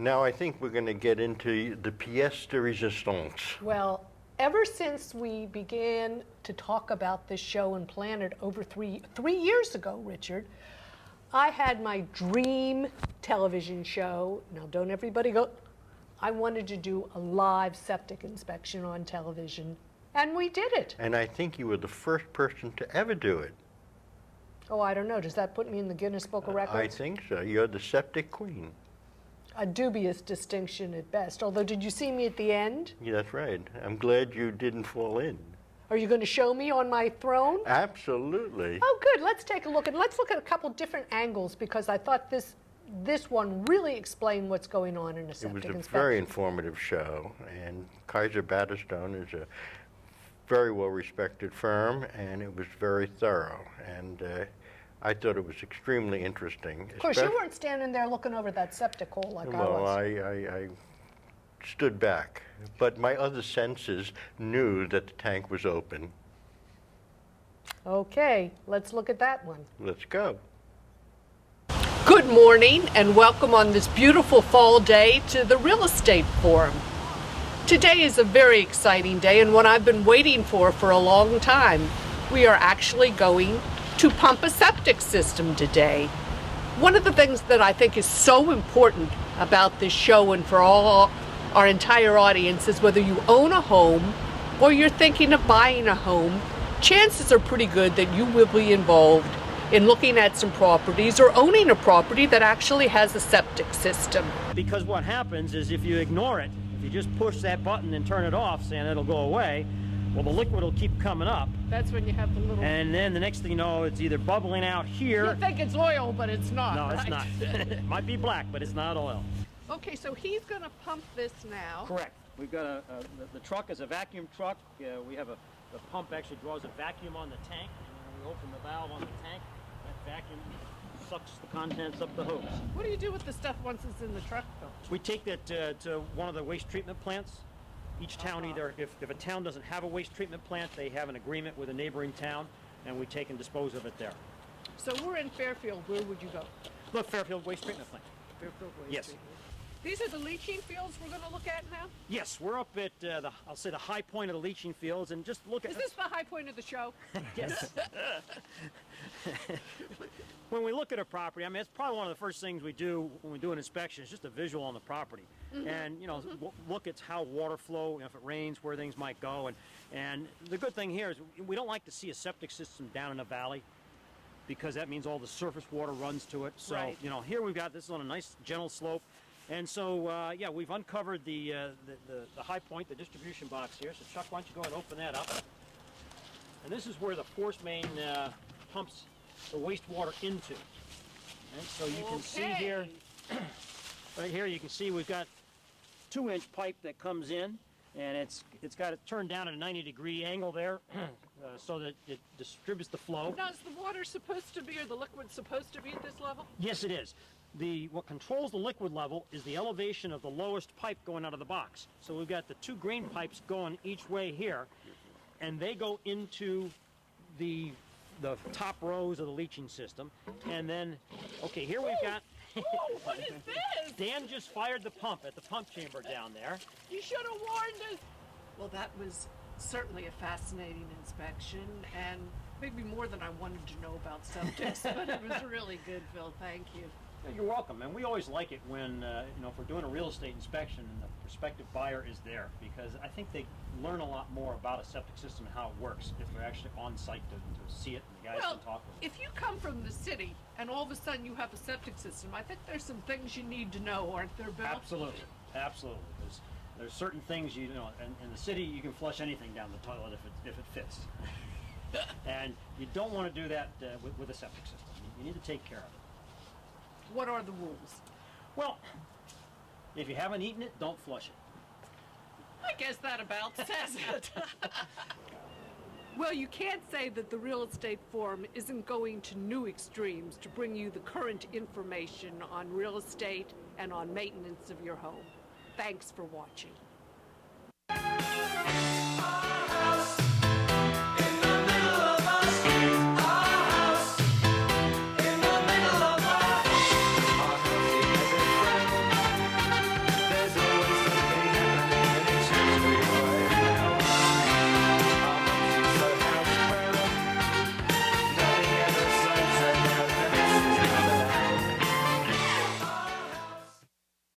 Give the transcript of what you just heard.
Now I think we're going to get into the pièce de résistance. Well, ever since we began to talk about this show and plan it over three years ago, Richard, I had my dream television show. Now, don't everybody go. I wanted to do a live septic inspection on television, and we did it. And I think you were the first person to ever do it. Oh, I don't know. Does that put me in the Guinness Book of Records? I think so. You're the septic queen. A dubious distinction at best. Although, did you see me at the end? Yeah, that's right. I'm glad you didn't fall in. Are you going to show me on my throne? Absolutely. Oh, good. Let's take a look. And let's look at a couple different angles, because I thought this one really explained what's going on in a septic inspection. It was a very informative show, and Kaiser Battistone is a very well-respected firm, and it was very thorough. And I thought it was extremely interesting. Of course, you weren't standing there looking over that septic hole like I was. Well, I stood back, but my other senses knew that the tank was open. Okay, let's look at that one. Let's go. Good morning and welcome on this beautiful fall day to the Real Estate Forum. Today is a very exciting day and one I've been waiting for a long time. We are actually going to pump a septic system today. One of the things that I think is so important about this show and for all our entire audience is whether you own a home or you're thinking of buying a home, chances are pretty good that you will be involved in looking at some properties or owning a property that actually has a septic system. Because what happens is if you ignore it, if you just push that button and turn it off saying it'll go away, well, the liquid will keep coming up. That's when you have the little... And then the next thing you know, it's either bubbling out here... You think it's oil, but it's not. No, right? it's not. It might be black, but it's not oil. Okay, so he's going to pump this now. Correct. We've got the truck is a vacuum truck. We have the pump actually draws a vacuum on the tank, and when we open the valve on the tank, that vacuum sucks the contents up the hose. What do you do with the stuff once it's in the truck, though? We take that to one of the waste treatment plants. Each town either, if a town doesn't have a waste treatment plant, they have an agreement with a neighboring town, and we take and dispose of it there. So we're in Fairfield. Where would you go? Look, Fairfield Waste Treatment Plant. Fairfield Waste Yes. Treatment. These are the leaching fields we're going to look at now? Yes, we're up at I'll say the high point of the leaching fields, and just look at... Is this the high point of the show? Yes. When we look at a property, I mean, it's probably one of the first things we do when we do an inspection is just a visual on the property. Mm-hmm. And, you know, look at how water flow, if it rains, where things might go. And the good thing here is we don't like to see a septic system down in a valley because that means all the surface water runs to it. So, right. You know, here we've got, this is on a nice gentle slope. And so, yeah, we've uncovered the high point, the distribution box here. So, Chuck, why don't you go and open that up? And this is where the force main pumps the wastewater into. And so you can see here, right here, you can see we've got 2-inch pipe that comes in, and it's got it turned down at a 90-degree angle there, so that it distributes the flow. Now, is the water supposed to be, or the liquid supposed to be at this level? Yes, it is. What controls the liquid level is the elevation of the lowest pipe going out of the box. So we've got the 2 green pipes going each way here, and they go into the top rows of the leaching system. And then, okay, here we've got... Ooh, what is this? Dan just fired the pump at the pump chamber down there. You should have warned us. Well, that was certainly a fascinating inspection, and maybe more than I wanted to know about septics, but it was really good, Phil. Thank you. You're welcome, and we always like it when, you know, if we're doing a real estate inspection and the prospective buyer is there, because I think they learn a lot more about a septic system and how it works if they're actually on site to see it and the guys can talk with it. If you come from the city and all of a sudden you have a septic system, I think there's some things you need to know, aren't there, Bill? Absolutely, absolutely. There's certain things, you know, in the city you can flush anything down the toilet if it fits. And you don't want to do that with a septic system. You need to take care of it. What are the rules? Well, if you haven't eaten it, don't flush it. I guess that about says it. Well, you can't say that the Real Estate Forum isn't going to new extremes to bring you the current information on real estate and on maintenance of your home. Thanks for watching.